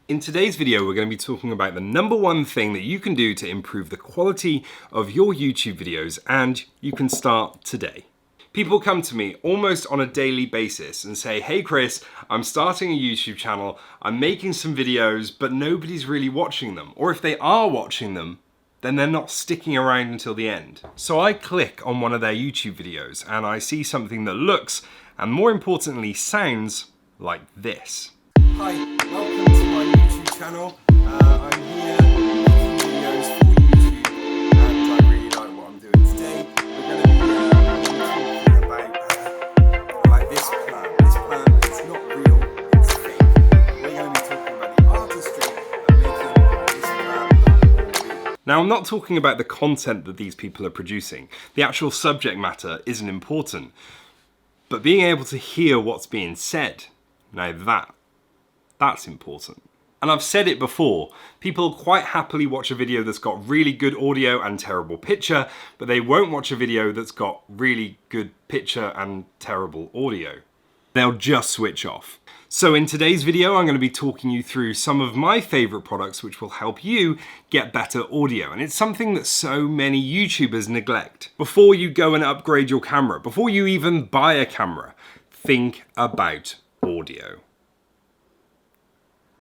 In today's video, we're going to be talking about the #1 thing that you can do to improve the quality of your YouTube videos, and you can start today. People come to me almost on a daily basis and say, hey Chris, I'm starting a YouTube channel, I'm making some videos, but nobody's really watching them. Or if they are watching them, then they're not sticking around until the end. So I click on one of their YouTube videos and I see something that looks, and more importantly, sounds like this. Hi, welcome to my YouTube channel. I'm here making videos for YouTube and I really like what I'm doing today. We're going to be talking about this plan. This plan is not real, it's fake. We're going to be talking about the artistry of making this plan look real. Now, I'm not talking about the content that these people are producing. The actual subject matter isn't important. But being able to hear what's being said, now that's important. And I've said it before, people quite happily watch a video that's got really good audio and terrible picture, but they won't watch a video that's got really good picture and terrible audio. They'll just switch off. So in today's video, I'm going to be talking you through some of my favorite products which will help you get better audio. And it's something that so many YouTubers neglect. Before you go and upgrade your camera, before you even buy a camera, think about audio.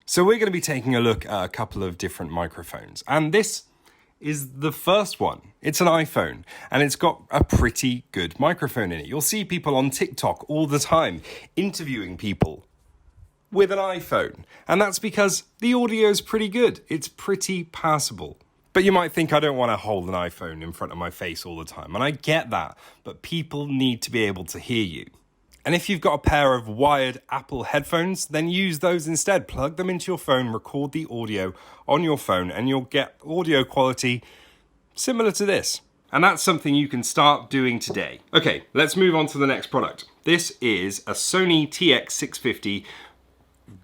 So we're going to be taking a look at a couple of different microphones, and this is the first one. It's an iPhone, and it's got a pretty good microphone in it. You'll see people on TikTok all the time interviewing people with an iPhone, and that's because the audio is pretty good. It's pretty passable. But you might think I don't want to hold an iPhone in front of my face all the time, and I get that, but people need to be able to hear you. And if you've got a pair of wired Apple headphones, then use those instead. Plug them into your phone, record the audio on your phone, and you'll get audio quality similar to this. And that's something you can start doing today. Okay, let's move on to the next product. This is a Sony TX650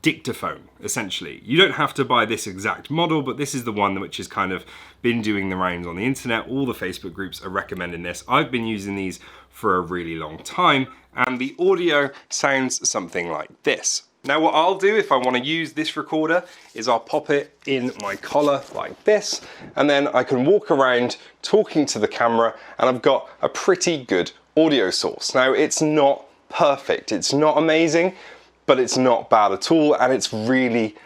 dictaphone, essentially. You don't have to buy this exact model, but this is the one which has kind of been doing the rounds on the internet. All the Facebook groups are recommending this. I've been using these for a really long time, and the audio sounds something like this. Now what I'll do if I want to use this recorder is I'll pop it in my collar like this, and then I can walk around talking to the camera, and I've got a pretty good audio source. Now it's not perfect, it's not amazing, but it's not bad at all, and it's really,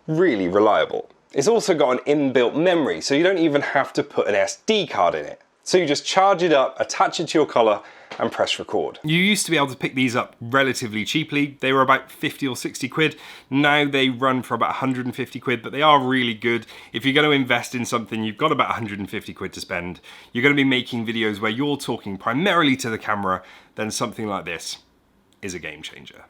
really reliable. It's also got an inbuilt memory, so you don't even have to put an SD card in it. So you just charge it up, attach it to your collar, and press record. You used to be able to pick these up relatively cheaply. They were about 50 or 60 quid. Now they run for about 150 quid, but they are really good. If you're going to invest in something, you've got about 150 quid to spend. You're going to be making videos where you're talking primarily to the camera, then something like this is a game changer.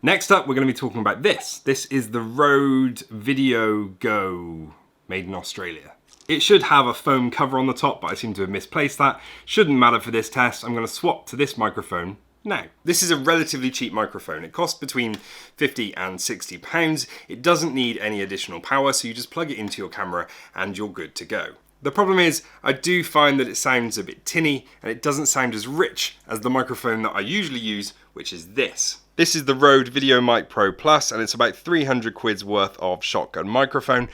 Next up, we're going to be talking about this. This is the Rode Video Go, made in Australia. It should have a foam cover on the top, but I seem to have misplaced that. Shouldn't matter for this test. I'm going to swap to this microphone now. This is a relatively cheap microphone. It costs between 50 and 60 pounds. It doesn't need any additional power, so you just plug it into your camera and you're good to go. The problem is, I do find that it sounds a bit tinny and it doesn't sound as rich as the microphone that I usually use, which is this. This is the Rode Video Mic Pro Plus, and it's about 300 quid's worth of shotgun microphone.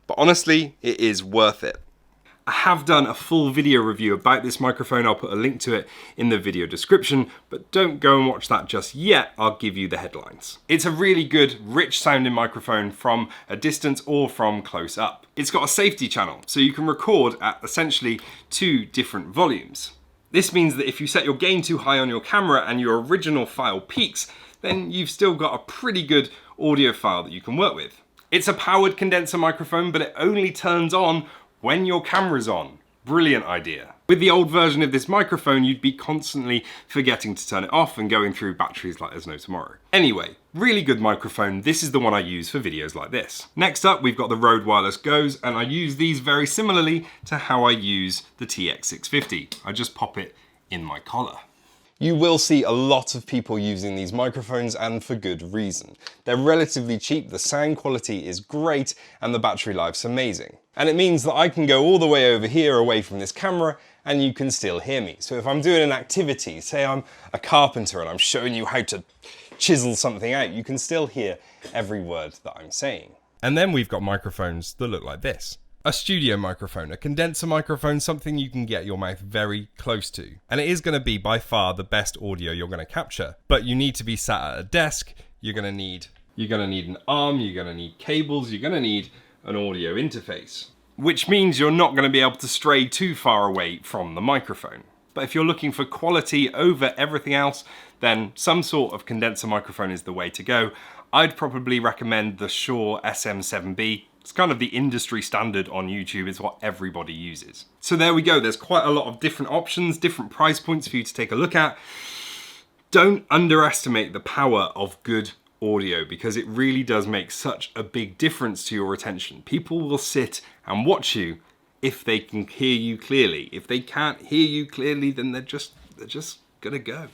But honestly, it is worth it. I have done a full video review about this microphone. I'll put a link to it in the video description, but don't go and watch that just yet. I'll give you the headlines. It's a really good, rich sounding microphone from a distance or from close up. It's got a safety channel, so you can record at essentially 2 different volumes. This means that if you set your gain too high on your camera and your original file peaks, then you've still got a pretty good audio file that you can work with. It's a powered condenser microphone, but it only turns on when your camera's on. Brilliant idea. With the old version of this microphone, you'd be constantly forgetting to turn it off and going through batteries like there's no tomorrow. Anyway, really good microphone. This is the one I use for videos like this. Next up, we've got the Rode Wireless Go's, and I use these very similarly to how I use the TX650. I just pop it in my collar. You will see a lot of people using these microphones, and for good reason. They're relatively cheap, the sound quality is great, and the battery life's amazing. And it means that I can go all the way over here away from this camera and you can still hear me. So if I'm doing an activity, say I'm a carpenter and I'm showing you how to chisel something out, you can still hear every word that I'm saying. And then we've got microphones that look like this. A studio microphone, a condenser microphone, something you can get your mouth very close to. And it is going to be by far the best audio you're going to capture. But you need to be sat at a desk, you're going to need an arm, you're going to need cables, you're going to need an audio interface. Which means you're not going to be able to stray too far away from the microphone. But if you're looking for quality over everything else, then some sort of condenser microphone is the way to go. I'd probably recommend the Shure SM7B. It's kind of the industry standard on YouTube, it's what everybody uses. So there we go, there's quite a lot of different options, different price points for you to take a look at. Don't underestimate the power of good audio, because it really does make such a big difference to your attention. People will sit and watch you if they can hear you clearly. If they can't hear you clearly, then they're just gonna go.